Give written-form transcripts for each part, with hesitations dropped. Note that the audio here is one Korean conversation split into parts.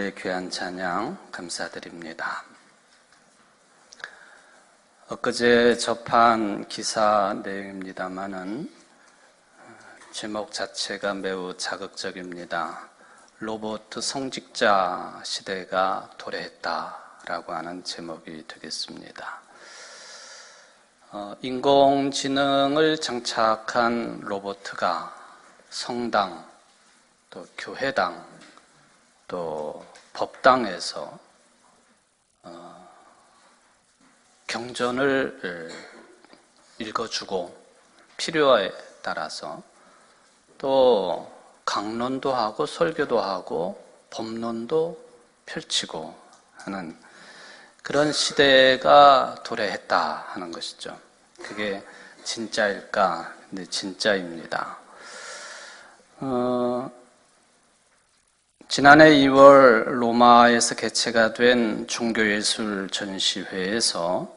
주일의 귀한 찬양 감사드립니다. 엊그제 접한 기사 내용입니다마는 제목 자체가 매우 자극적입니다. 로봇 성직자 시대가 도래했다라고 하는 제목이 되겠습니다. 인공지능을 장착한 로봇가 성당, 또 교회당, 또 법당에서 경전을 읽어주고 필요에 따라서 또 강론도 하고 설교도 하고 법론도 펼치고 하는 그런 시대가 도래했다 하는 것이죠. 그게 진짜일까? 근데 진짜입니다. 지난해 2월 로마에서 개최가 된 종교예술 전시회에서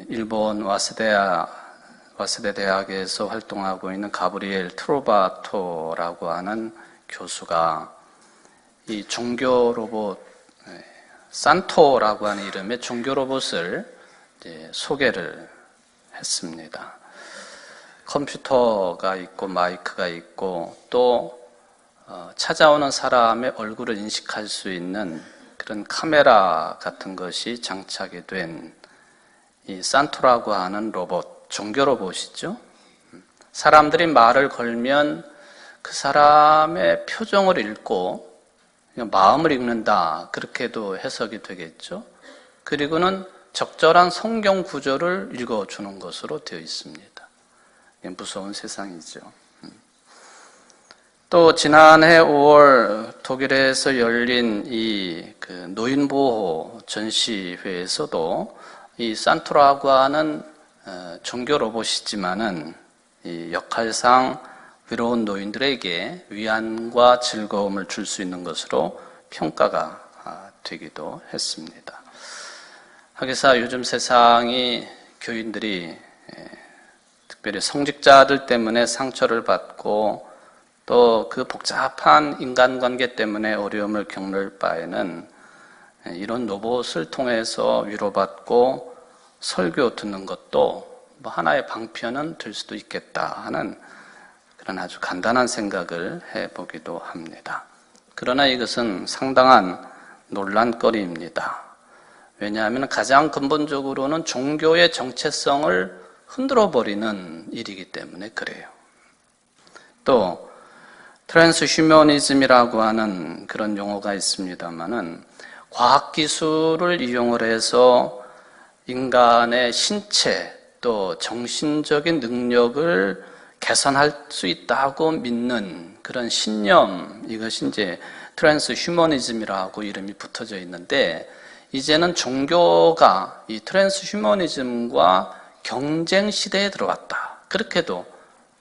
일본 와세대 대학에서 활동하고 있는 가브리엘 트로바토라고 하는 교수가 이 종교 로봇 산토라고 하는 이름의 종교 로봇을 소개를 했습니다. 컴퓨터가 있고 마이크가 있고 또 찾아오는 사람의 얼굴을 인식할 수 있는 그런 카메라 같은 것이 장착이 된 이 산토라고 하는 로봇, 종교 로봇이죠. 사람들이 말을 걸면 그 사람의 표정을 읽고 마음을 읽는다, 그렇게도 해석이 되겠죠. 그리고는 적절한 성경 구절을 읽어주는 것으로 되어 있습니다. 무서운 세상이죠. 또 지난해 5월 독일에서 열린 이 노인보호 전시회에서도 이 산토라고 하는 종교 로봇이지만은 이 역할상 외로운 노인들에게 위안과 즐거움을 줄 수 있는 것으로 평가가 되기도 했습니다. 하기사 요즘 세상이 교인들이 특별히 성직자들 때문에 상처를 받고 또 그 복잡한 인간관계 때문에 어려움을 겪는 바에는 이런 로봇을 통해서 위로받고 설교 듣는 것도 뭐 하나의 방편은 될 수도 있겠다 하는 그런 아주 간단한 생각을 해보기도 합니다. 그러나 이것은 상당한 논란거리입니다. 왜냐하면 가장 근본적으로는 종교의 정체성을 흔들어버리는 일이기 때문에 그래요. 또 트랜스휴머니즘이라고 하는 그런 용어가 있습니다만은 과학기술을 이용을 해서 인간의 신체 또 정신적인 능력을 개선할 수 있다고 믿는 그런 신념, 이것이 이제 트랜스휴머니즘이라고 이름이 붙어져 있는데, 이제는 종교가 이 트랜스휴머니즘과 경쟁 시대에 들어왔다, 그렇게도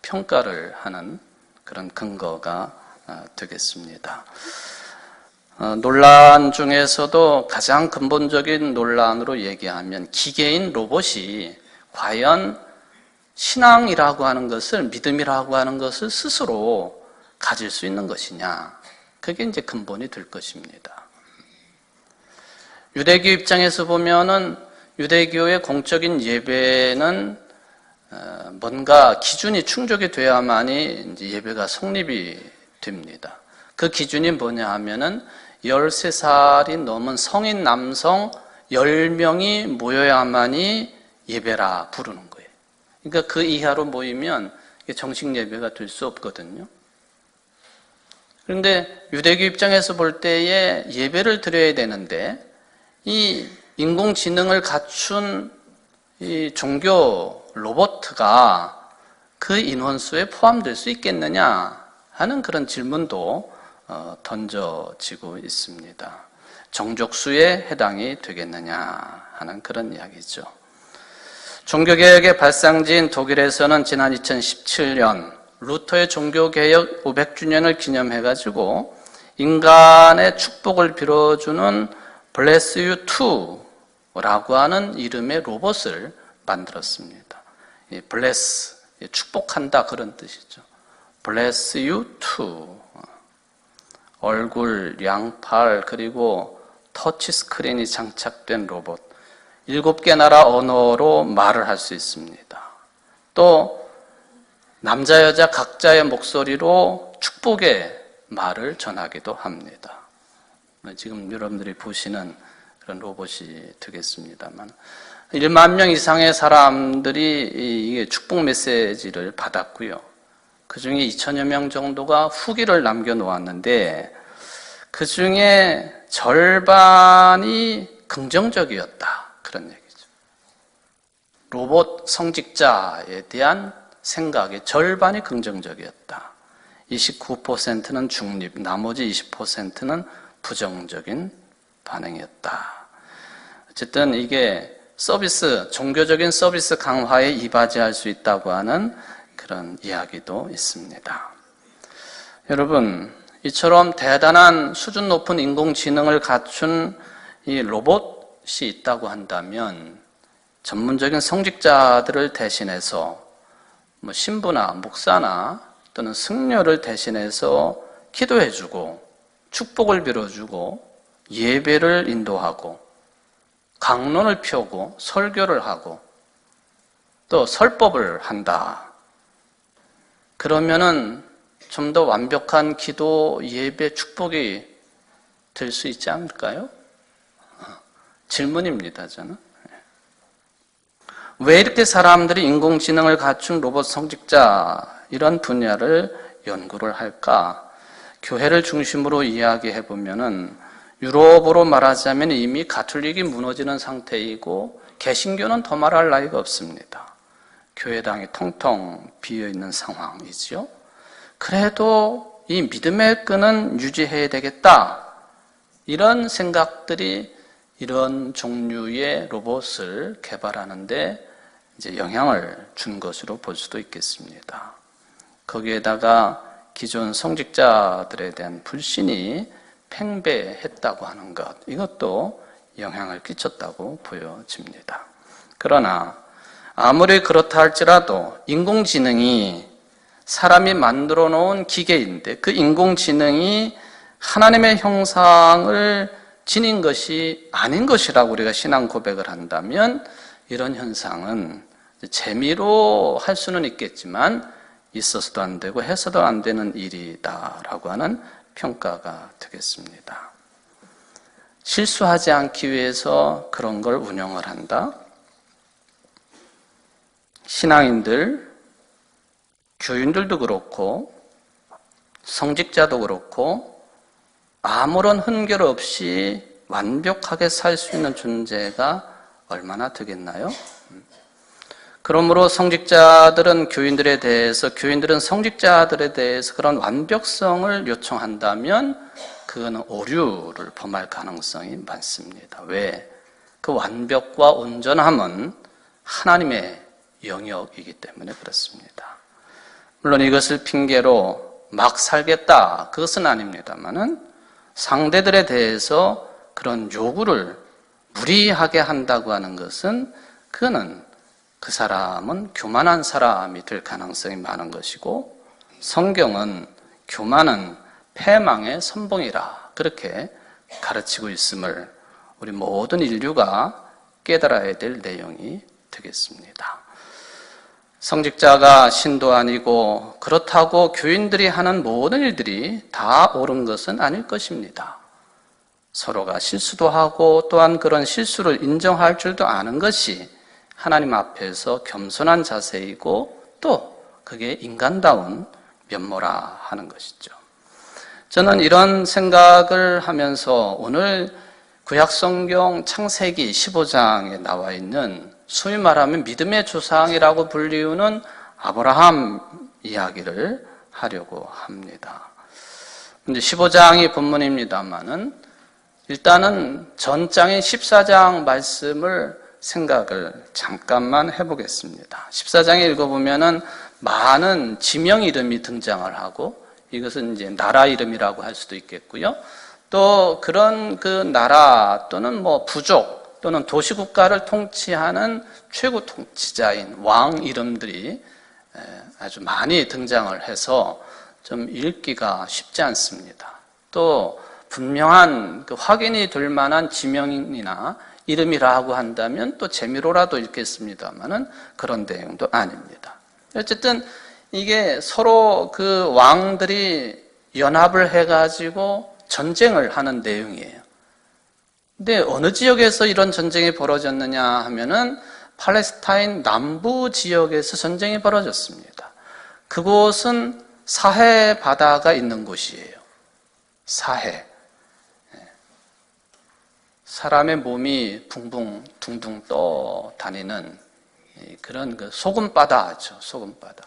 평가를 하는 그런 근거가 되겠습니다. 논란 중에서도 가장 근본적인 논란으로 얘기하면 기계인 로봇이 과연 신앙이라고 하는 것을, 믿음이라고 하는 것을 스스로 가질 수 있는 것이냐, 그게 이제 근본이 될 것입니다. 유대교 입장에서 보면은 유대교의 공적인 예배는 뭔가 기준이 충족이 돼야만이 이제 예배가 성립이 됩니다. 그 기준이 뭐냐 하면은 13살이 넘은 성인 남성 10명이 모여야만이 예배라 부르는 거예요. 그러니까 그 이하로 모이면 정식 예배가 될 수 없거든요. 그런데 유대교 입장에서 볼 때에 예배를 드려야 되는데 이 인공지능을 갖춘 이 종교 로봇가 그 인원수에 포함될 수 있겠느냐 하는 그런 질문도 던져지고 있습니다. 정족수에 해당이 되겠느냐 하는 그런 이야기죠. 종교개혁의 발상지인 독일에서는 지난 2017년 루터의 종교개혁 500주년을 기념해가지고 인간의 축복을 빌어주는 Bless You Too라고 하는 이름의 로봇을 만들었습니다. Bless, 축복한다, 그런 뜻이죠. Bless You Too. 얼굴, 양팔, 그리고 터치 스크린이 장착된 로봇. 7개 나라 언어로 말을 할 수 있습니다. 또 남자, 여자 각자의 목소리로 축복의 말을 전하기도 합니다. 지금 여러분들이 보시는 그런 로봇이 되겠습니다만 1만 명 이상의 사람들이 이게 축복 메시지를 받았고요. 그 중에 2천여 명 정도가 후기를 남겨놓았는데 그 중에 절반이 긍정적이었다. 그런 얘기죠. 로봇 성직자에 대한 생각의 절반이 긍정적이었다. 29%는 중립, 나머지 20%는 부정적인 반응이었다. 어쨌든 이게 종교적인 서비스 강화에 이바지할 수 있다고 하는 그런 이야기도 있습니다. 여러분, 이처럼 대단한 수준 높은 인공지능을 갖춘 이 로봇이 있다고 한다면 전문적인 성직자들을 대신해서 신부나 목사나 또는 승려를 대신해서 기도해주고 축복을 빌어주고 예배를 인도하고 강론을 펴고 설교를 하고 또 설법을 한다. 그러면은 좀 더 완벽한 기도, 예배, 축복이 될 수 있지 않을까요? 질문입니다, 저는. 왜 이렇게 사람들이 인공지능을 갖춘 로봇 성직자 이런 분야를 연구를 할까? 교회를 중심으로 이야기해 보면은 유럽으로 말하자면 이미 가톨릭이 무너지는 상태이고 개신교는 더 말할 나위가 없습니다. 교회당이 텅텅 비어있는 상황이지요. 그래도 이 믿음의 끈은 유지해야 되겠다. 이런 생각들이 이런 종류의 로봇을 개발하는데 이제 영향을 준 것으로 볼 수도 있겠습니다. 거기에다가 기존 성직자들에 대한 불신이 팽배했다고 하는 것, 이것도 영향을 끼쳤다고 보여집니다. 그러나 아무리 그렇다 할지라도 인공지능이 사람이 만들어 놓은 기계인데 그 인공지능이 하나님의 형상을 지닌 것이 아닌 것이라고 우리가 신앙 고백을 한다면 이런 현상은 재미로 할 수는 있겠지만 있어서도 안 되고 해서도 안 되는 일이다라고 하는 평가가 되겠습니다. 실수하지 않기 위해서 그런 걸 운영을 한다. 신앙인들, 교인들도 그렇고 성직자도 그렇고 아무런 훈결 없이 완벽하게 살 수 있는 존재가 얼마나 되겠나요? 그러므로 성직자들은 교인들에 대해서, 교인들은 성직자들에 대해서 그런 완벽성을 요청한다면 그거는 오류를 범할 가능성이 많습니다. 왜? 그 완벽과 온전함은 하나님의 영역이기 때문에 그렇습니다. 물론 이것을 핑계로 막 살겠다, 그것은 아닙니다만은 상대들에 대해서 그런 요구를 무리하게 한다고 하는 것은 그거는 그 사람은 교만한 사람이 될 가능성이 많은 것이고 성경은 교만은 패망의 선봉이라 그렇게 가르치고 있음을 우리 모든 인류가 깨달아야 될 내용이 되겠습니다. 성직자가 신도 아니고 그렇다고 교인들이 하는 모든 일들이 다 옳은 것은 아닐 것입니다. 서로가 실수도 하고 또한 그런 실수를 인정할 줄도 아는 것이 하나님 앞에서 겸손한 자세이고 또 그게 인간다운 면모라 하는 것이죠. 저는 이런 생각을 하면서 오늘 구약성경 창세기 15장에 나와 있는 소위 말하면 믿음의 조상이라고 불리우는 아브라함 이야기를 하려고 합니다. 근데 15장이 본문입니다만은 일단은 전장인 14장 말씀을 생각을 잠깐만 해보겠습니다. 14장에 읽어보면은 많은 지명 이름이 등장을 하고 이것은 이제 나라 이름이라고 할 수도 있겠고요. 또 그런 그 나라 또는 뭐 부족 또는 도시국가를 통치하는 최고 통치자인 왕 이름들이 아주 많이 등장을 해서 좀 읽기가 쉽지 않습니다. 또 분명한 확인이 될 만한 지명이나 이름이라고 한다면 또 재미로라도 읽겠습니다만은 그런 내용도 아닙니다. 어쨌든 이게 서로 그 왕들이 연합을 해가지고 전쟁을 하는 내용이에요. 근데 어느 지역에서 이런 전쟁이 벌어졌느냐 하면은 팔레스타인 남부 지역에서 전쟁이 벌어졌습니다. 그곳은 사해 바다가 있는 곳이에요. 사해. 사람의 몸이 붕붕 둥둥 떠 다니는 그런 그 소금바다죠. 소금바다.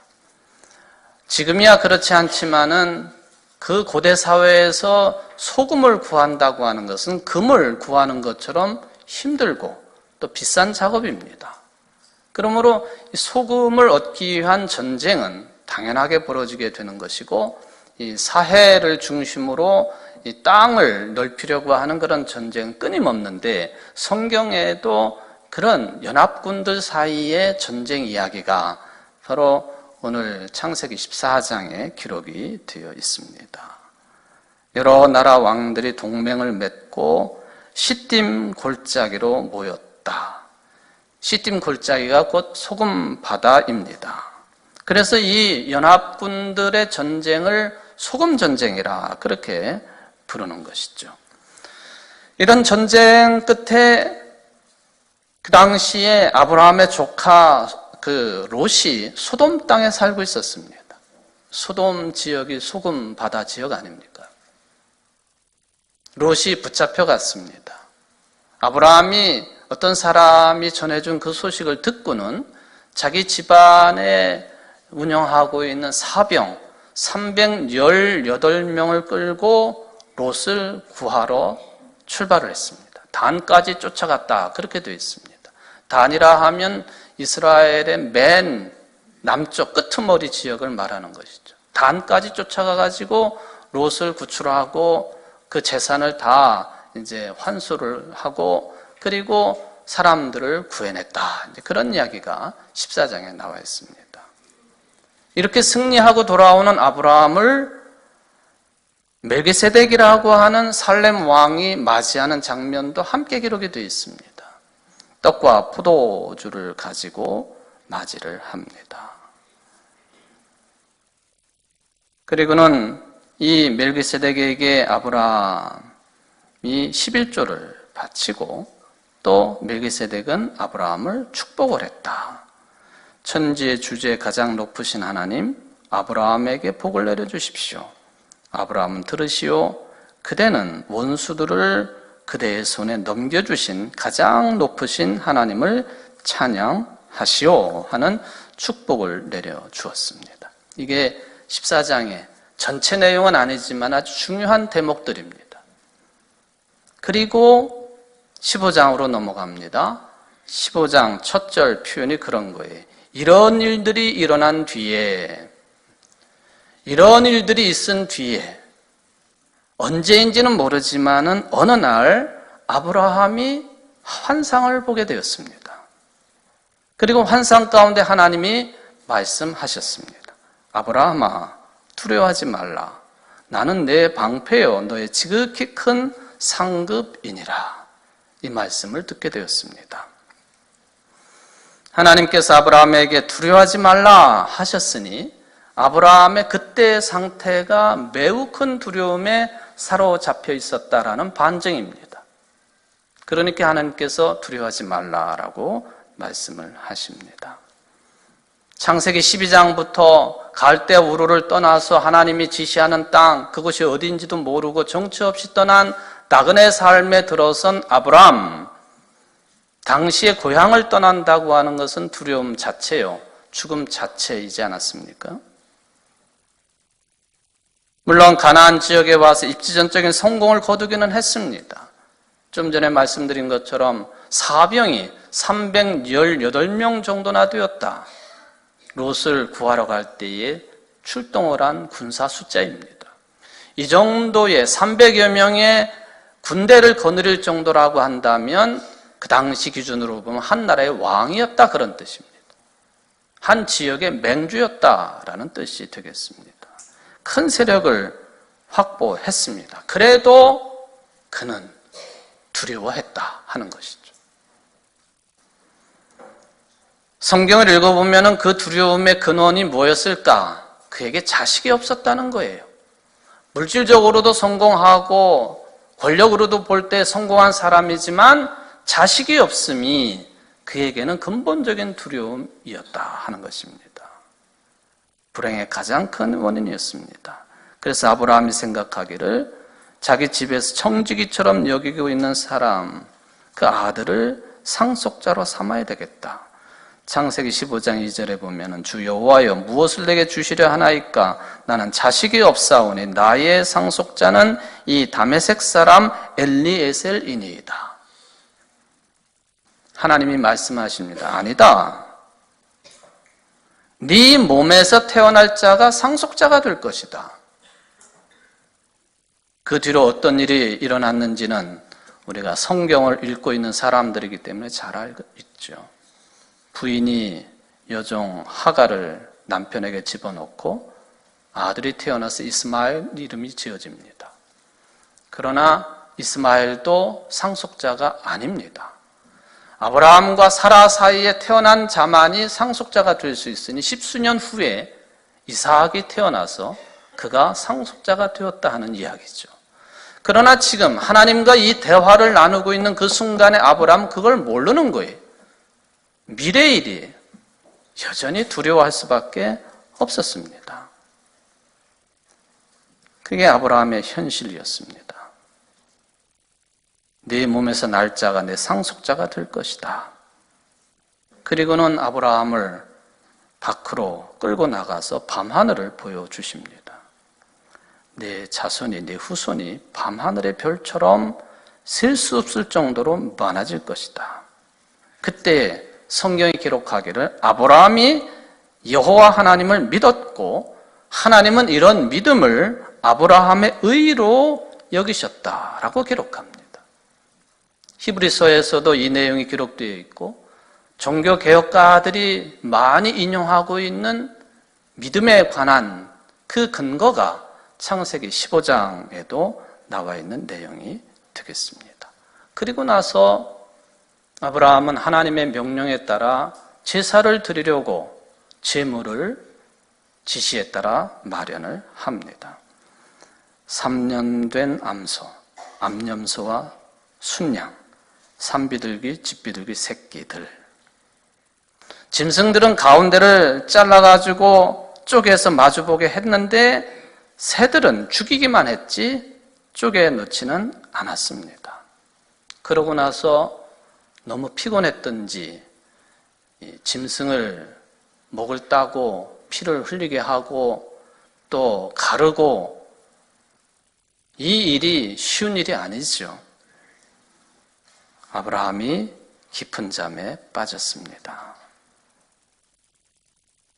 지금이야 그렇지 않지만은 그 고대 사회에서 소금을 구한다고 하는 것은 금을 구하는 것처럼 힘들고 또 비싼 작업입니다. 그러므로 소금을 얻기 위한 전쟁은 당연하게 벌어지게 되는 것이고, 이 사해를 중심으로 이 땅을 넓히려고 하는 그런 전쟁은 끊임없는데, 성경에도 그런 연합군들 사이의 전쟁 이야기가 바로 오늘 창세기 14장에 기록이 되어 있습니다. 여러 나라 왕들이 동맹을 맺고 시딤 골짜기로 모였다. 시딤 골짜기가 곧 소금 바다입니다. 그래서 이 연합군들의 전쟁을 소금 전쟁이라 그렇게 부르는 것이죠. 이런 전쟁 끝에 그 당시에 아브라함의 조카 그 롯이 소돔 땅에 살고 있었습니다. 소돔 지역이 소금 바다 지역 아닙니까? 롯이 붙잡혀갔습니다. 아브라함이 어떤 사람이 전해준 그 소식을 듣고는 자기 집안에 운영하고 있는 사병 318명을 끌고 롯을 구하러 출발을 했습니다. 단까지 쫓아갔다 그렇게 되어 있습니다. 단이라 하면 이스라엘의 맨 남쪽 끄트머리 지역을 말하는 것이죠. 단까지 쫓아가가지고 롯을 구출하고 그 재산을 다 이제 환수를 하고 그리고 사람들을 구해냈다. 그런 이야기가 14장에 나와 있습니다. 이렇게 승리하고 돌아오는 아브라함을 멜기세덱이라고 하는 살렘 왕이 맞이하는 장면도 함께 기록이 되어 있습니다. 떡과 포도주를 가지고 맞이를 합니다. 그리고는 이 멜기세덱에게 아브라함이 11조를 바치고 또 멜기세덱은 아브라함을 축복을 했다. 천지의 주제 가장 높으신 하나님, 아브라함에게 복을 내려주십시오. 아브라함은 들으시오. 그대는 원수들을 그대의 손에 넘겨주신 가장 높으신 하나님을 찬양하시오 하는 축복을 내려주었습니다. 이게 14장의 전체 내용은 아니지만 아주 중요한 대목들입니다. 그리고 15장으로 넘어갑니다. 15장 첫 절 표현이 그런 거예요. 이런 일들이 일어난 뒤에, 이런 일들이 있은 뒤에 언제인지는 모르지만은 어느 날 아브라함이 환상을 보게 되었습니다. 그리고 환상 가운데 하나님이 말씀하셨습니다. 아브라함아, 두려워하지 말라. 나는 내 방패요 너의 지극히 큰 상급이니라. 이 말씀을 듣게 되었습니다. 하나님께서 아브라함에게 두려워하지 말라 하셨으니 아브라함의 그때의 상태가 매우 큰 두려움에 사로잡혀 있었다라는 반증입니다. 그러니까 하나님께서 두려워하지 말라라고 말씀을 하십니다. 창세기 12장부터 갈대 우르를 떠나서 하나님이 지시하는 땅, 그것이 어디인지도 모르고 정처 없이 떠난 나그네 삶에 들어선 아브라함, 당시의 고향을 떠난다고 하는 것은 두려움 자체요, 죽음 자체이지 않았습니까? 물론 가나안 지역에 와서 입지전적인 성공을 거두기는 했습니다. 좀 전에 말씀드린 것처럼 사병이 318명 정도나 되었다. 롯을 구하러 갈 때에 출동을 한 군사 숫자입니다. 이 정도의 300여 명의 군대를 거느릴 정도라고 한다면 그 당시 기준으로 보면 한 나라의 왕이었다 그런 뜻입니다. 한 지역의 맹주였다라는 뜻이 되겠습니다. 큰 세력을 확보했습니다. 그래도 그는 두려워했다 하는 것이죠. 성경을 읽어보면 그 두려움의 근원이 뭐였을까? 그에게 자식이 없었다는 거예요. 물질적으로도 성공하고 권력으로도 볼 때 성공한 사람이지만 자식이 없음이 그에게는 근본적인 두려움이었다 하는 것입니다. 불행의 가장 큰 원인이었습니다. 그래서 아브라함이 생각하기를 자기 집에서 청지기처럼 여기고 있는 사람, 그 아들을 상속자로 삼아야 되겠다. 창세기 15장 2절에 보면 주 여호와여 무엇을 내게 주시려 하나이까? 나는 자식이 없사오니 나의 상속자는 이 다메섹 사람 엘리에셀이니이다. 하나님이 말씀하십니다. 아니다. 네 몸에서 태어날 자가 상속자가 될 것이다. 그 뒤로 어떤 일이 일어났는지는 우리가 성경을 읽고 있는 사람들이기 때문에 잘 알고 있죠. 부인이 여종 하가를 남편에게 집어넣고 아들이 태어나서 이스마엘 이름이 지어집니다. 그러나 이스마엘도 상속자가 아닙니다. 아브라함과 사라 사이에 태어난 자만이 상속자가 될 수 있으니 10수년 후에 이삭이 태어나서 그가 상속자가 되었다 하는 이야기죠. 그러나 지금 하나님과 이 대화를 나누고 있는 그 순간에 아브라함은 그걸 모르는 거예요. 미래의 일이 여전히 두려워할 수밖에 없었습니다. 그게 아브라함의 현실이었습니다. 네 몸에서 날 자가 내 상속자가 될 것이다. 그리고는 아브라함을 밖으로 끌고 나가서 밤하늘을 보여주십니다. 내 자손이, 내 후손이 밤하늘의 별처럼 셀 수 없을 정도로 많아질 것이다. 그때 성경이 기록하기를 아브라함이 여호와 하나님을 믿었고 하나님은 이런 믿음을 아브라함의 의로 여기셨다라고 기록합니다. 히브리서에서도 이 내용이 기록되어 있고 종교개혁가들이 많이 인용하고 있는 믿음에 관한 그 근거가 창세기 15장에도 나와 있는 내용이 되겠습니다. 그리고 나서 아브라함은 하나님의 명령에 따라 제사를 드리려고 제물을 지시에 따라 마련을 합니다. 3년 된 암염소와 순양, 산비둘기, 집비둘기 새끼들. 짐승들은 가운데를 잘라가지고 쪼개서 마주보게 했는데 새들은 죽이기만 했지 쪼개 넣지는 않았습니다. 그러고 나서 너무 피곤했던지 짐승을 목을 따고 피를 흘리게 하고 또 가르고 이 일이 쉬운 일이 아니죠. 아브라함이 깊은 잠에 빠졌습니다.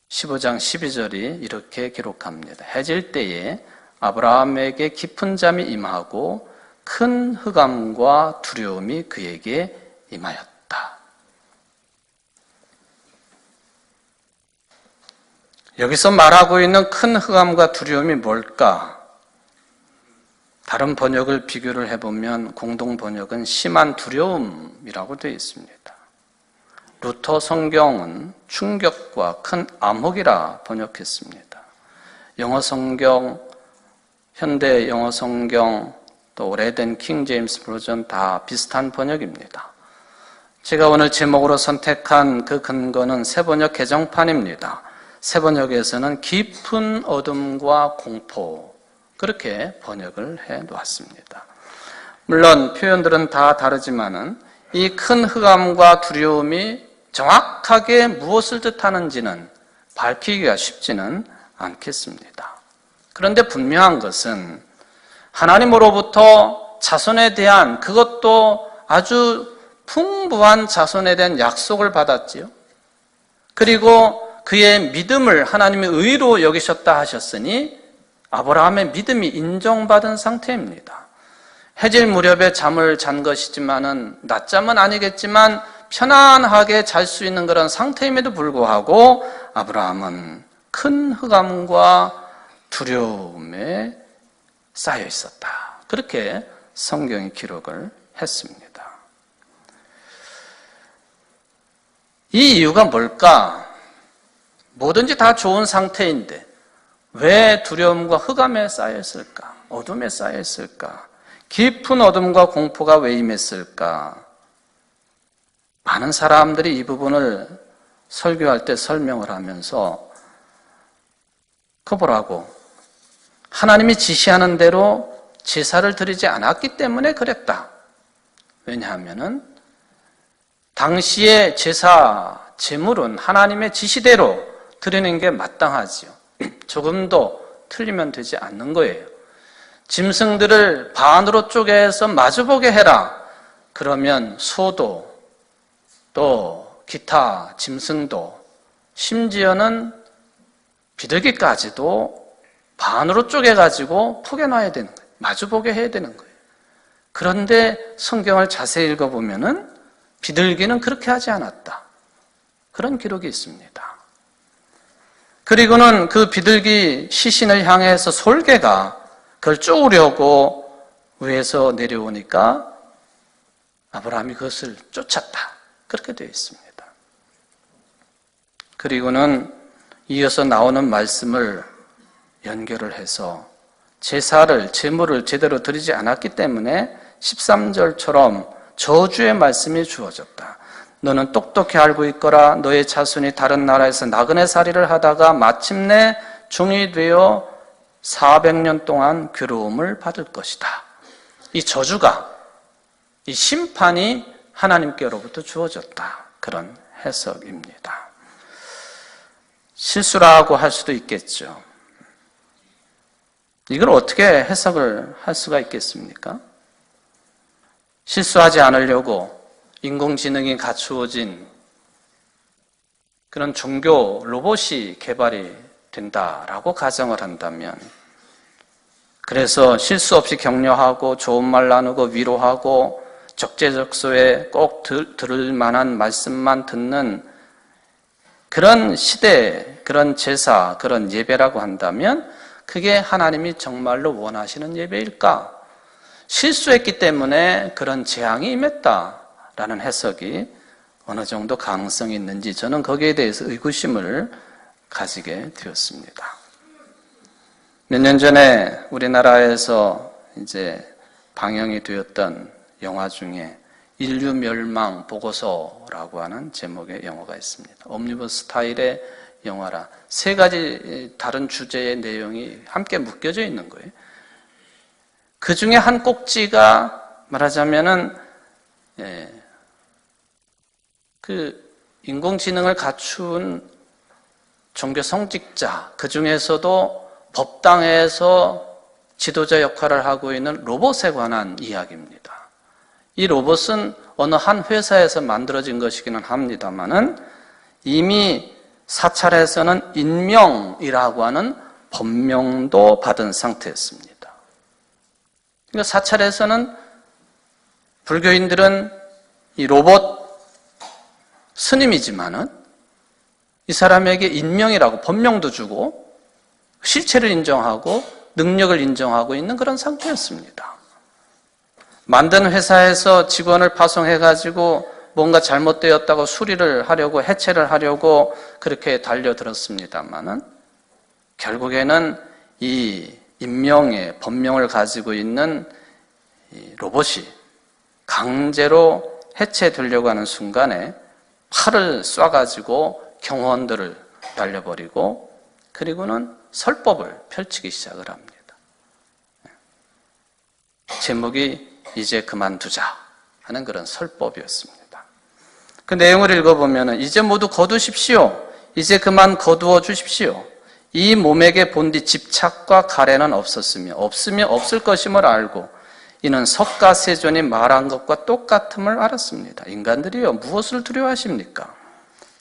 15장 12절이 이렇게 기록합니다. 해질 때에 아브라함에게 깊은 잠이 임하고 큰 흑암과 두려움이 그에게 임하였다. 여기서 말하고 있는 큰 흑암과 두려움이 뭘까? 다른 번역을 비교를 해보면 공동 번역은 심한 두려움이라고 되어 있습니다. 루터 성경은 충격과 큰 암흑이라 번역했습니다. 영어 성경, 현대 영어 성경, 또 오래된 킹 제임스 버전 다 비슷한 번역입니다. 제가 오늘 제목으로 선택한 그 근거는 새번역 개정판입니다. 새번역에서는 깊은 어둠과 공포, 그렇게 번역을 해 놓았습니다. 물론 표현들은 다 다르지만은 이 큰 흑암과 두려움이 정확하게 무엇을 뜻하는지는 밝히기가 쉽지는 않겠습니다. 그런데 분명한 것은 하나님으로부터 자손에 대한, 그것도 아주 풍부한 자손에 대한 약속을 받았지요. 그리고 그의 믿음을 하나님의 의로 여기셨다 하셨으니 아브라함의 믿음이 인정받은 상태입니다. 해질 무렵에 잠을 잔 것이지만은 낮잠은 아니겠지만 편안하게 잘 수 있는 그런 상태임에도 불구하고 아브라함은 큰 흑암과 두려움에 쌓여 있었다. 그렇게 성경이 기록을 했습니다. 이 이유가 뭘까? 뭐든지 다 좋은 상태인데 왜 두려움과 흑암에 쌓여 있을까? 어둠에 쌓여 있을까? 깊은 어둠과 공포가 왜 임했을까? 많은 사람들이 이 부분을 설교할 때 설명을 하면서 그보라고 하나님이 지시하는 대로 제사를 드리지 않았기 때문에 그랬다. 왜냐하면은 당시의 제사, 제물은 하나님의 지시대로 드리는 게 마땅하지요. 조금도 틀리면 되지 않는 거예요. 짐승들을 반으로 쪼개서 마주보게 해라. 그러면 소도 또 기타 짐승도 심지어는 비둘기까지도 반으로 쪼개가지고 포개놔야 되는 거예요. 마주보게 해야 되는 거예요. 그런데 성경을 자세히 읽어보면은 비둘기는 그렇게 하지 않았다. 그런 기록이 있습니다. 그리고는 그 비둘기 시신을 향해서 솔개가 그걸 쪼으려고 위에서 내려오니까 아브라함이 그것을 쫓았다. 그렇게 되어 있습니다. 그리고는 이어서 나오는 말씀을 연결을 해서 제사를, 제물을 제대로 드리지 않았기 때문에 13절처럼 저주의 말씀이 주어졌다. 너는 똑똑히 알고 있거라. 너의 자손이 다른 나라에서 나그네 살이를 하다가 마침내 종이 되어 400년 동안 괴로움을 받을 것이다. 이 저주가, 이 심판이 하나님께로부터 주어졌다. 그런 해석입니다. 실수라고 할 수도 있겠죠. 이걸 어떻게 해석을 할 수가 있겠습니까? 실수하지 않으려고 인공지능이 갖추어진 그런 종교 로봇이 개발이 된다라고 가정을 한다면, 그래서 실수 없이 격려하고 좋은 말 나누고 위로하고 적재적소에 꼭 들을 만한 말씀만 듣는 그런 시대, 그런 제사, 그런 예배라고 한다면 그게 하나님이 정말로 원하시는 예배일까? 실수했기 때문에 그런 재앙이 임했다라는 해석이 어느 정도 가능성이 있는지 저는 거기에 대해서 의구심을 가지게 되었습니다. 몇 년 전에 우리나라에서 이제 방영이 되었던 영화 중에 인류 멸망 보고서라고 하는 제목의 영화가 있습니다. 옴니버스 스타일의 영화라 3가지 다른 주제의 내용이 함께 묶여져 있는 거예요. 그 중에 한 꼭지가 말하자면은 그 인공지능을 갖춘 종교 성직자, 그 중에서도 법당에서 지도자 역할을 하고 있는 로봇에 관한 이야기입니다. 이 로봇은 어느 한 회사에서 만들어진 것이기는 합니다만은 이미 사찰에서는 인명이라고 하는 법명도 받은 상태였습니다. 그러니까 사찰에서는 불교인들은 이 로봇 스님이지만은 이 사람에게 인명이라고 법명도 주고 실체를 인정하고 능력을 인정하고 있는 그런 상태였습니다. 만든 회사에서 직원을 파송해가지고 뭔가 잘못되었다고 수리를 하려고 해체를 하려고 그렇게 달려들었습니다만은 결국에는 이 인명의 법명을 가지고 있는 이 로봇이 강제로 해체되려고 하는 순간에 팔을 쏴가지고 경호원들을 날려버리고 그리고는 설법을 펼치기 시작을 합니다. 제목이 이제 그만두자 하는 그런 설법이었습니다. 그 내용을 읽어보면 이제 모두 거두십시오. 이제 그만 거두어 주십시오. 이 몸에게 본디 집착과 가래는 없었으며 없으며 없을 것임을 알고 이는 석가세존이 말한 것과 똑같음을 알았습니다. 인간들이요 무엇을 두려워하십니까?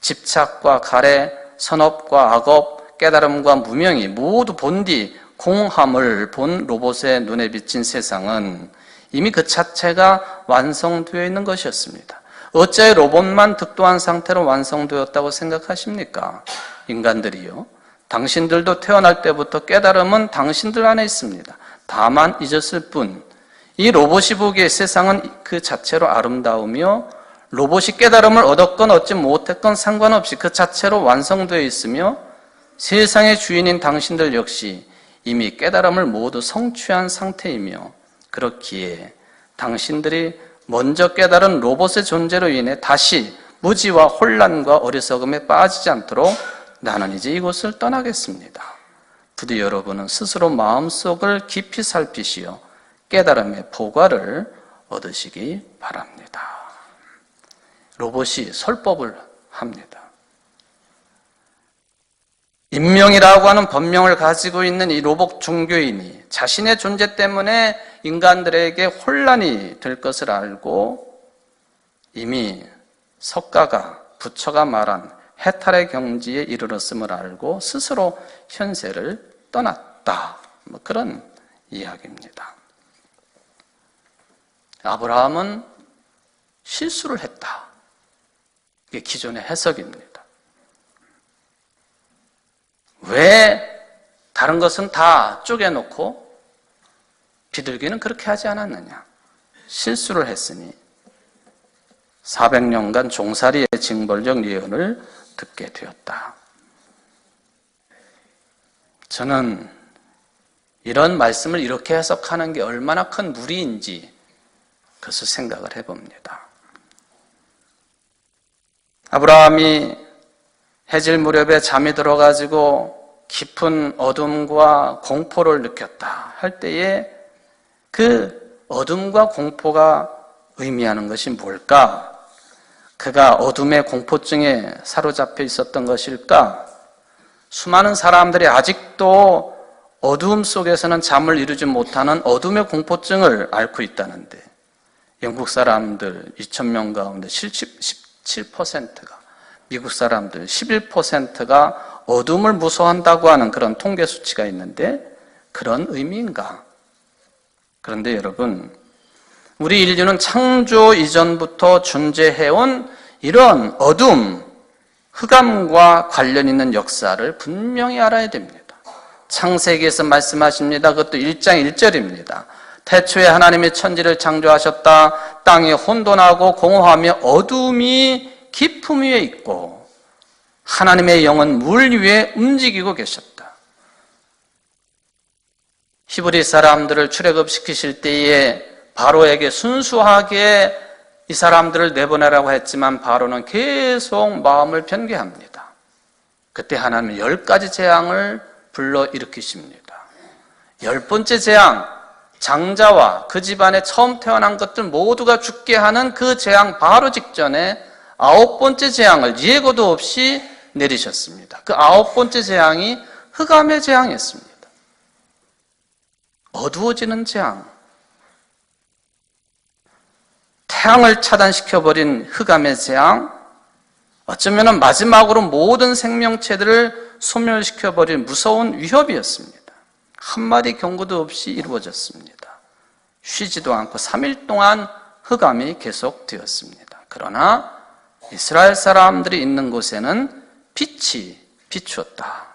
집착과 가래, 선업과 악업, 깨달음과 무명이 모두 본디 공함을 본 로봇의 눈에 비친 세상은 이미 그 자체가 완성되어 있는 것이었습니다. 어째 로봇만 득도한 상태로 완성되었다고 생각하십니까? 인간들이요. 당신들도 태어날 때부터 깨달음은 당신들 안에 있습니다. 다만 잊었을 뿐, 이 로봇이 보기에 세상은 그 자체로 아름다우며 로봇이 깨달음을 얻었건 얻지 못했건 상관없이 그 자체로 완성되어 있으며 세상의 주인인 당신들 역시 이미 깨달음을 모두 성취한 상태이며, 그렇기에 당신들이 먼저 깨달은 로봇의 존재로 인해 다시 무지와 혼란과 어리석음에 빠지지 않도록 나는 이제 이곳을 떠나겠습니다. 부디 여러분은 스스로 마음속을 깊이 살피시어 깨달음의 포괄을 얻으시기 바랍니다. 로봇이 설법을 합니다. 인명이라고 하는 법명을 가지고 있는 이 로봇 종교인이 자신의 존재 때문에 인간들에게 혼란이 될 것을 알고 이미 석가가, 부처가 말한 해탈의 경지에 이르렀음을 알고 스스로 현세를 떠났다. 그런 이야기입니다. 아브라함은 실수를 했다. 이게 기존의 해석입니다. 왜 다른 것은 다 쪼개놓고 비둘기는 그렇게 하지 않았느냐? 실수를 했으니 400년간 종살이의 징벌적 예언을 듣게 되었다. 저는 이런 말씀을 이렇게 해석하는 게 얼마나 큰 무리인지 그것을 생각을 해봅니다. 아브라함이 해질 무렵에 잠이 들어가지고 깊은 어둠과 공포를 느꼈다 할 때에 그 어둠과 공포가 의미하는 것이 뭘까? 그가 어둠의 공포증에 사로잡혀 있었던 것일까? 수많은 사람들이 아직도 어두움 속에서는 잠을 이루지 못하는 어둠의 공포증을 앓고 있다는데, 영국 사람들 2,000명 가운데 17%가, 미국 사람들 11%가 어둠을 무서워한다고 하는 그런 통계 수치가 있는데 그런 의미인가? 그런데 여러분, 우리 인류는 창조 이전부터 존재해온 이런 어둠, 흑암과 관련 있는 역사를 분명히 알아야 됩니다. 창세기에서 말씀하십니다. 그것도 1장 1절입니다. 태초에 하나님이 천지를 창조하셨다. 땅이 혼돈하고 공허하며 어둠이 깊음 위에 있고 하나님의 영은 물 위에 움직이고 계셨다. 히브리 사람들을 출애굽시키실 때에 바로에게 순수하게 이 사람들을 내보내라고 했지만 바로는 계속 마음을 변개합니다. 그때 하나님은 10가지 재앙을 불러일으키십니다. 10번째 재앙, 장자와 그 집안에 처음 태어난 것들 모두가 죽게 하는 그 재앙 바로 직전에 9번째 재앙을 예고도 없이 내리셨습니다. 그 9번째 재앙이 흑암의 재앙이었습니다. 어두워지는 재앙, 태양을 차단시켜버린 흑암의 재앙, 어쩌면 마지막으로 모든 생명체들을 소멸시켜버린 무서운 위협이었습니다. 한마디 경고도 없이 이루어졌습니다. 쉬지도 않고 3일 동안 흑암이 계속되었습니다. 그러나 이스라엘 사람들이 있는 곳에는 빛이 비추었다.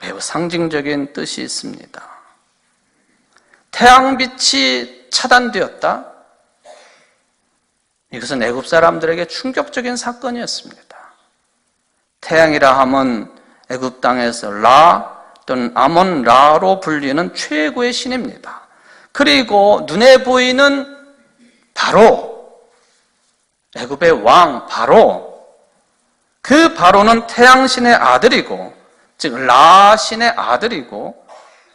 매우 상징적인 뜻이 있습니다. 태양빛이 차단되었다. 이것은 애굽 사람들에게 충격적인 사건이었습니다. 태양이라 함은 애굽 땅에서 라 또는 아몬 라로 불리는 최고의 신입니다. 그리고 눈에 보이는 바로, 애굽의 왕 바로, 그 바로는 태양신의 아들이고, 즉 라 신의 아들이고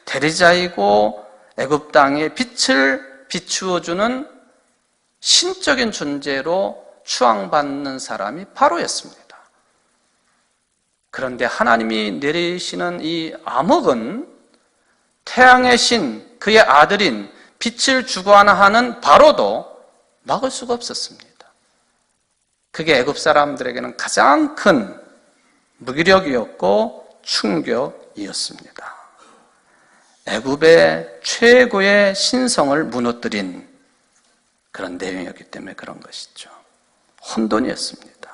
대리자이고 애굽 땅에 빛을 비추어주는 신적인 존재로 추앙받는 사람이 바로였습니다. 그런데 하나님이 내리시는 이 암흑은 태양의 신, 그의 아들인 빛을 주관하는 바로도 막을 수가 없었습니다. 그게 애굽 사람들에게는 가장 큰 무기력이었고 충격이었습니다. 애굽의 최고의 신성을 무너뜨린 그런 내용이었기 때문에 그런 것이죠. 혼돈이었습니다.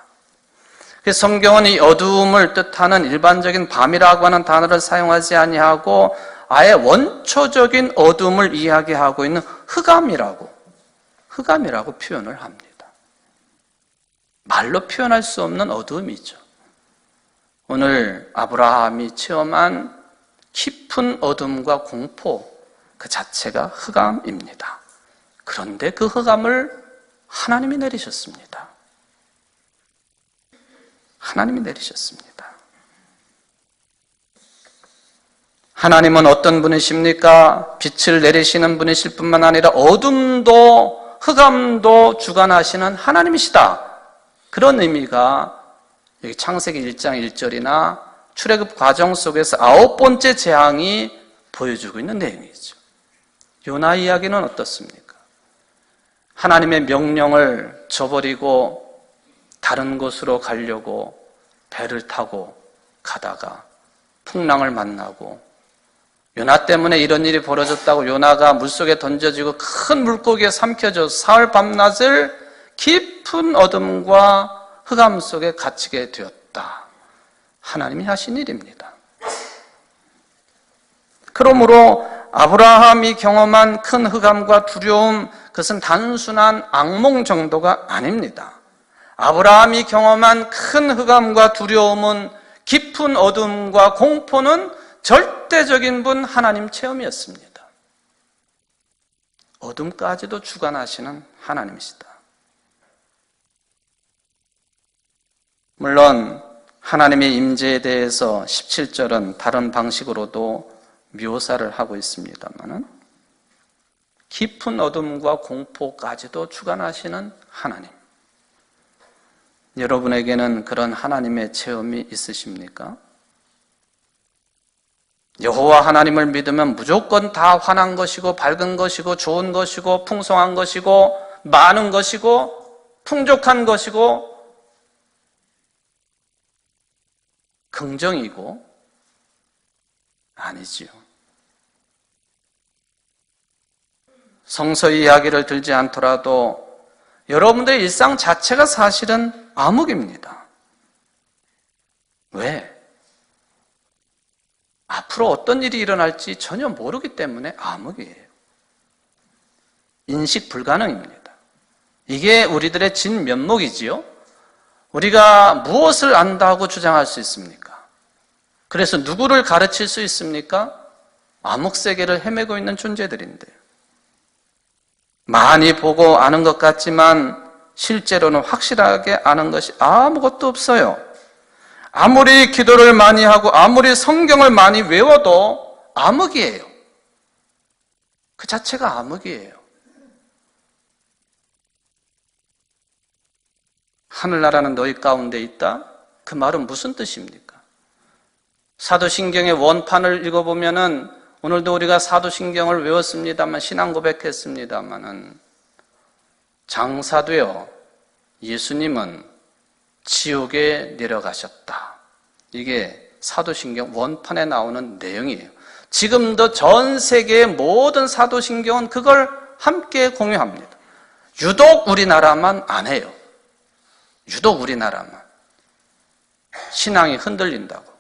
그래서 성경은 이 어두움을 뜻하는 일반적인 밤이라고 하는 단어를 사용하지 아니하고 아예 원초적인 어둠을 이야기하고 있는 흑암이라고 표현을 합니다. 말로 표현할 수 없는 어둠이죠. 오늘 아브라함이 체험한 깊은 어둠과 공포 그 자체가 흑암입니다. 그런데 그 흑암을 하나님이 내리셨습니다. 하나님이 내리셨습니다. 하나님은 어떤 분이십니까? 빛을 내리시는 분이실 뿐만 아니라 어둠도 흑암도 주관하시는 하나님이시다. 그런 의미가 여기 창세기 1장 1절이나 출애굽 과정 속에서 9번째 재앙이 보여주고 있는 내용이죠. 요나 이야기는 어떻습니까? 하나님의 명령을 저버리고 다른 곳으로 가려고 배를 타고 가다가 풍랑을 만나고 요나 때문에 이런 일이 벌어졌다고 요나가 물속에 던져지고 큰 물고기에 삼켜져 사흘 밤낮을 깊은 어둠과 흑암 속에 갇히게 되었다. 하나님이 하신 일입니다. 그러므로 아브라함이 경험한 큰 흑암과 두려움, 그것은 단순한 악몽 정도가 아닙니다. 아브라함이 경험한 큰 흑암과 두려움은 깊은 어둠과 공포는 절대적인 분 하나님 체험이었습니다. 어둠까지도 주관하시는 하나님이시다. 물론 하나님의 임재에 대해서 17절은 다른 방식으로도 묘사를 하고 있습니다만은 깊은 어둠과 공포까지도 주관하시는 하나님. 여러분에게는 그런 하나님의 체험이 있으십니까? 여호와 하나님을 믿으면 무조건 다 환한 것이고 밝은 것이고 좋은 것이고 풍성한 것이고 많은 것이고 풍족한 것이고 긍정이고 아니지요. 성서 이야기를 들지 않더라도 여러분들의 일상 자체가 사실은 암흑입니다. 왜? 앞으로 어떤 일이 일어날지 전혀 모르기 때문에 암흑이에요. 인식 불가능입니다. 이게 우리들의 진면목이지요. 우리가 무엇을 안다고 주장할 수 있습니까? 그래서 누구를 가르칠 수 있습니까? 암흑세계를 헤매고 있는 존재들인데요. 많이 보고 아는 것 같지만 실제로는 확실하게 아는 것이 아무것도 없어요. 아무리 기도를 많이 하고 아무리 성경을 많이 외워도 암흑이에요. 그 자체가 암흑이에요. 하늘나라는 너희 가운데 있다? 그 말은 무슨 뜻입니까? 사도신경의 원판을 읽어보면은 오늘도 우리가 사도신경을 외웠습니다만 신앙 고백했습니다마는 장사되어 예수님은 지옥에 내려가셨다. 이게 사도신경 원판에 나오는 내용이에요. 지금도 전 세계의 모든 사도신경은 그걸 함께 공유합니다. 유독 우리나라만 안 해요. 유독 우리나라만. 신앙이 흔들린다고.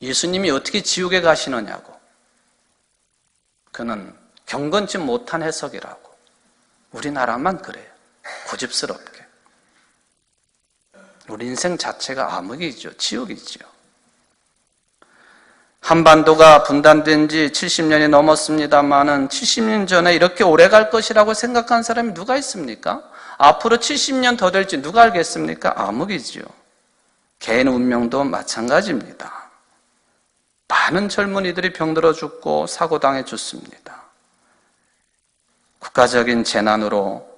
예수님이 어떻게 지옥에 가시느냐고. 그는 경건치 못한 해석이라고. 우리나라만 그래요. 고집스럽게. 우리 인생 자체가 암흑이죠. 지옥이죠. 한반도가 분단된 지 70년이 넘었습니다만은 70년 전에 이렇게 오래 갈 것이라고 생각한 사람이 누가 있습니까? 앞으로 70년 더 될지 누가 알겠습니까? 암흑이지요. 개인 운명도 마찬가지입니다. 많은 젊은이들이 병들어 죽고 사고당해 죽습니다. 국가적인 재난으로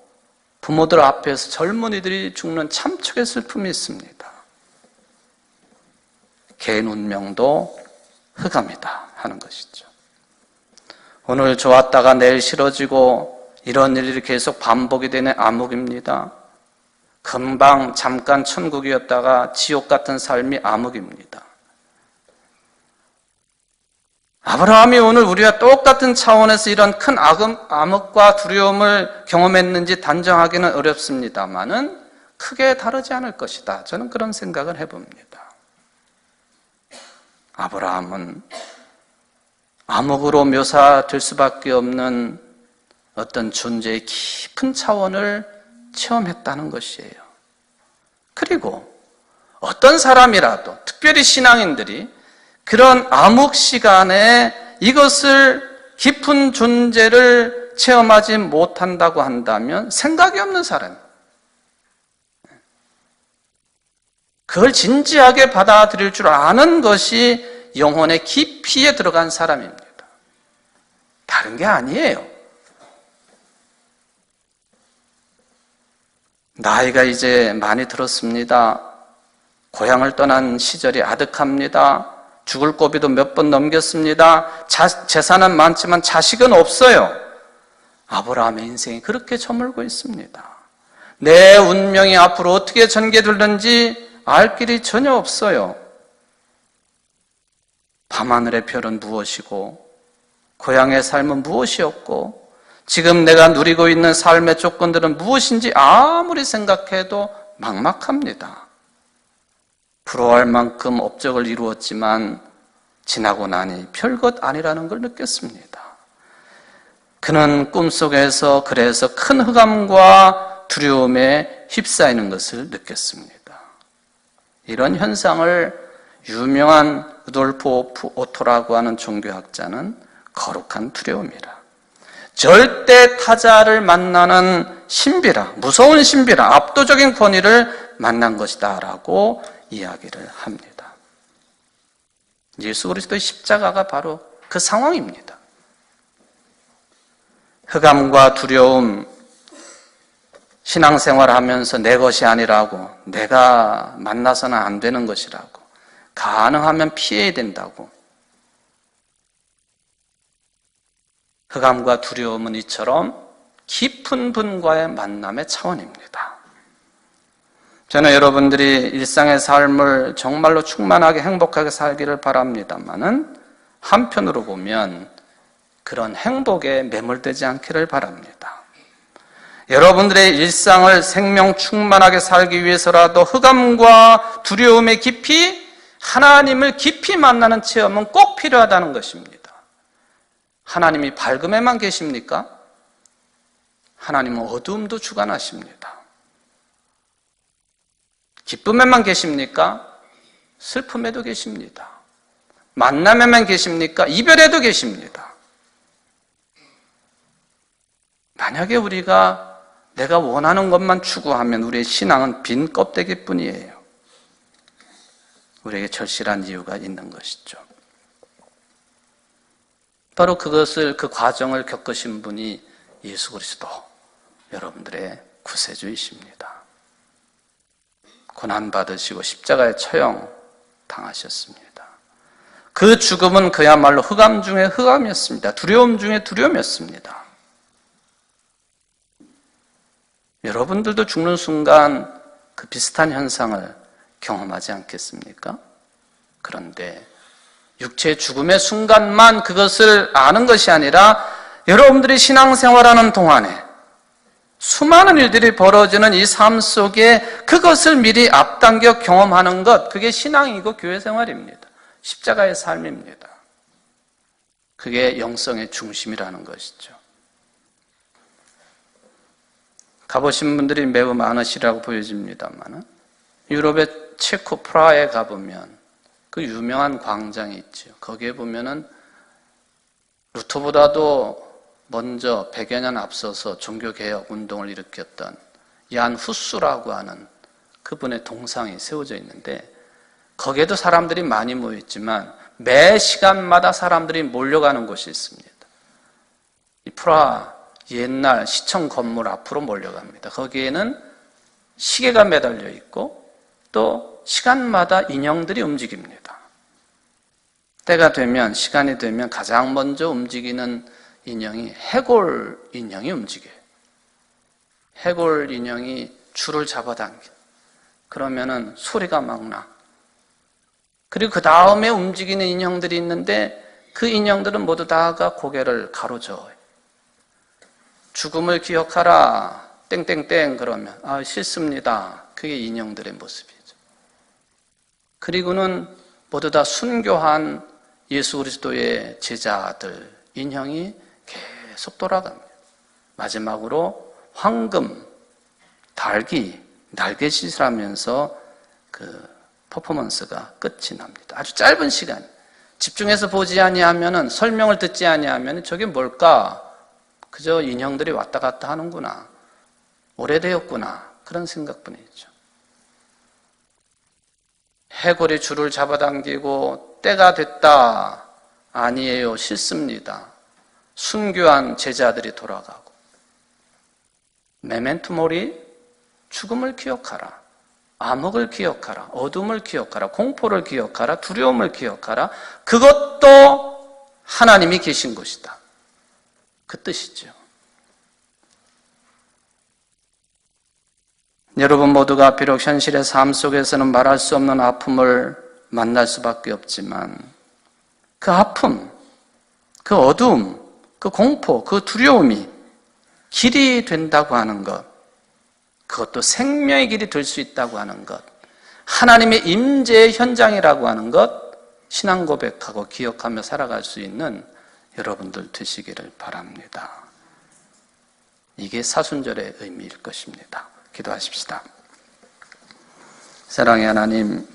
부모들 앞에서 젊은이들이 죽는 참척의 슬픔이 있습니다. 개인 운명도 흑암이다 하는 것이죠. 오늘 좋았다가 내일 싫어지고 이런 일이 계속 반복이 되는 암흑입니다. 금방 잠깐 천국이었다가 지옥 같은 삶이 암흑입니다. 아브라함이 오늘 우리와 똑같은 차원에서 이런 큰 암흑과 두려움을 경험했는지 단정하기는 어렵습니다만은 크게 다르지 않을 것이다. 저는 그런 생각을 해봅니다. 아브라함은 암흑으로 묘사될 수밖에 없는 어떤 존재의 깊은 차원을 체험했다는 것이에요. 그리고 어떤 사람이라도, 특별히 신앙인들이 그런 암흑 시간에 이것을 깊은 존재를 체험하지 못한다고 한다면 생각이 없는 사람, 그걸 진지하게 받아들일 줄 아는 것이 영혼의 깊이에 들어간 사람입니다. 다른 게 아니에요. 나이가 이제 많이 들었습니다. 고향을 떠난 시절이 아득합니다. 죽을 고비도 몇 번 넘겼습니다. 재산은 많지만 자식은 없어요. 아브라함의 인생이 그렇게 저물고 있습니다. 내 운명이 앞으로 어떻게 전개될는지 알 길이 전혀 없어요. 밤하늘의 별은 무엇이고 고향의 삶은 무엇이었고 지금 내가 누리고 있는 삶의 조건들은 무엇인지 아무리 생각해도 막막합니다. 부러워할 만큼 업적을 이루었지만 지나고 나니 별것 아니라는 걸 느꼈습니다. 그는 꿈속에서 그래서 큰 흑암과 두려움에 휩싸이는 것을 느꼈습니다. 이런 현상을 유명한 루돌프 오토라고 하는 종교학자는 거룩한 두려움이라, 절대 타자를 만나는 신비라, 무서운 신비라, 압도적인 권위를 만난 것이다 라고 이야기를 합니다. 예수 그리스도의 십자가가 바로 그 상황입니다. 흑암과 두려움, 신앙생활하면서 내 것이 아니라고, 내가 만나서는 안 되는 것이라고, 가능하면 피해야 된다고. 흑암과 두려움은 이처럼 깊은 분과의 만남의 차원입니다. 저는 여러분들이 일상의 삶을 정말로 충만하게 행복하게 살기를 바랍니다만은 한편으로 보면 그런 행복에 매몰되지 않기를 바랍니다. 여러분들의 일상을 생명 충만하게 살기 위해서라도 흑암과 두려움의 깊이, 하나님을 깊이 만나는 체험은 꼭 필요하다는 것입니다. 하나님이 밝음에만 계십니까? 하나님은 어두움도 주관하십니다. 기쁨에만 계십니까? 슬픔에도 계십니다. 만남에만 계십니까? 이별에도 계십니다. 만약에 우리가 내가 원하는 것만 추구하면 우리의 신앙은 빈 껍데기뿐이에요. 우리에게 절실한 이유가 있는 것이죠. 바로 그것을, 그 과정을 겪으신 분이 예수 그리스도, 여러분들의 구세주이십니다. 고난받으시고 십자가에 처형 당하셨습니다. 그 죽음은 그야말로 흑암 중에 흑암이었습니다. 두려움 중에 두려움이었습니다. 여러분들도 죽는 순간 그 비슷한 현상을 경험하지 않겠습니까? 그런데 육체의 죽음의 순간만 그것을 아는 것이 아니라 여러분들이 신앙생활하는 동안에 수많은 일들이 벌어지는 이 삶 속에 그것을 미리 앞당겨 경험하는 것, 그게 신앙이고 교회생활입니다. 십자가의 삶입니다. 그게 영성의 중심이라는 것이죠. 가보신 분들이 매우 많으시라고 보여집니다만 유럽의 체코 프라하에 가보면 그 유명한 광장이 있죠. 거기에 보면은 루터보다도 먼저 100여 년 앞서서 종교개혁 운동을 일으켰던 얀 후스라고 하는 그분의 동상이 세워져 있는데 거기에도 사람들이 많이 모였지만 매 시간마다 사람들이 몰려가는 곳이 있습니다. 이 프라하 옛날 시청 건물 앞으로 몰려갑니다. 거기에는 시계가 매달려 있고 또 시간마다 인형들이 움직입니다. 때가 되면, 시간이 되면 가장 먼저 움직이는 인형이 해골 인형이 움직여요. 해골 인형이 줄을 잡아당겨. 그러면은 소리가 막 나. 그리고 그 다음에 움직이는 인형들이 있는데 그 인형들은 모두 다가 고개를 가로저어요. 죽음을 기억하라 땡땡땡 그러면 싫습니다. 그게 인형들의 모습이죠. 그리고는 모두 다 순교한 예수 그리스도의 제자들 인형이 계속 돌아갑니다. 마지막으로 황금, 닭이 날개짓을 하면서 그 퍼포먼스가 끝이 납니다. 아주 짧은 시간. 집중해서 보지 아니하면은, 설명을 듣지 아니하면 저게 뭘까? 그저 인형들이 왔다 갔다 하는구나. 오래되었구나. 그런 생각뿐이죠. 해골이 줄을 잡아당기고 때가 됐다. 아니에요. 싫습니다. 순교한 제자들이 돌아가고. 메멘토 모리, 죽음을 기억하라. 암흑을 기억하라. 어둠을 기억하라. 공포를 기억하라. 두려움을 기억하라. 그것도 하나님이 계신 곳이다. 그 뜻이죠. 여러분 모두가 비록 현실의 삶 속에서는 말할 수 없는 아픔을 만날 수밖에 없지만 그 아픔, 그 어두움, 그 공포, 그 두려움이 길이 된다고 하는 것, 그것도 생명의 길이 될 수 있다고 하는 것, 하나님의 임재의 현장이라고 하는 것, 신앙 고백하고 기억하며 살아갈 수 있는 여러분들 되시기를 바랍니다. 이게 사순절의 의미일 것입니다. 기도하십시다. 사랑의 하나님,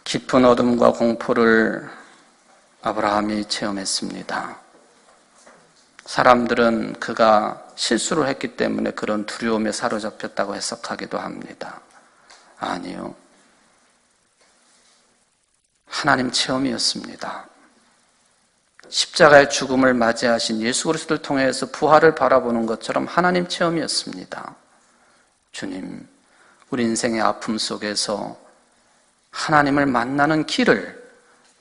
깊은 어둠과 공포를 아브라함이 체험했습니다. 사람들은 그가 실수를 했기 때문에 그런 두려움에 사로잡혔다고 해석하기도 합니다. 아니요. 하나님 체험이었습니다. 십자가의 죽음을 맞이하신 예수 그리스도를 통해서 부활을 바라보는 것처럼 하나님 체험이었습니다. 주님, 우리 인생의 아픔 속에서 하나님을 만나는 길을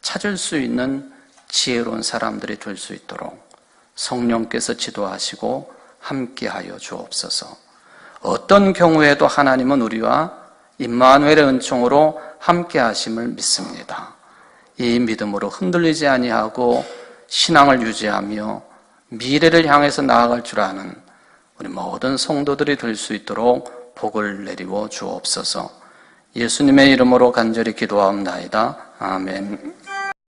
찾을 수 있는 지혜로운 사람들이 될 수 있도록 성령께서 지도하시고 함께하여 주옵소서. 어떤 경우에도 하나님은 우리와 임마누엘의 은총으로 함께하심을 믿습니다. 이 믿음으로 흔들리지 아니하고 신앙을 유지하며 미래를 향해서 나아갈 줄 아는 우리 모든 성도들이 될 수 있도록 복을 내리워 주옵소서. 예수님의 이름으로 간절히 기도하옵나이다. 아멘.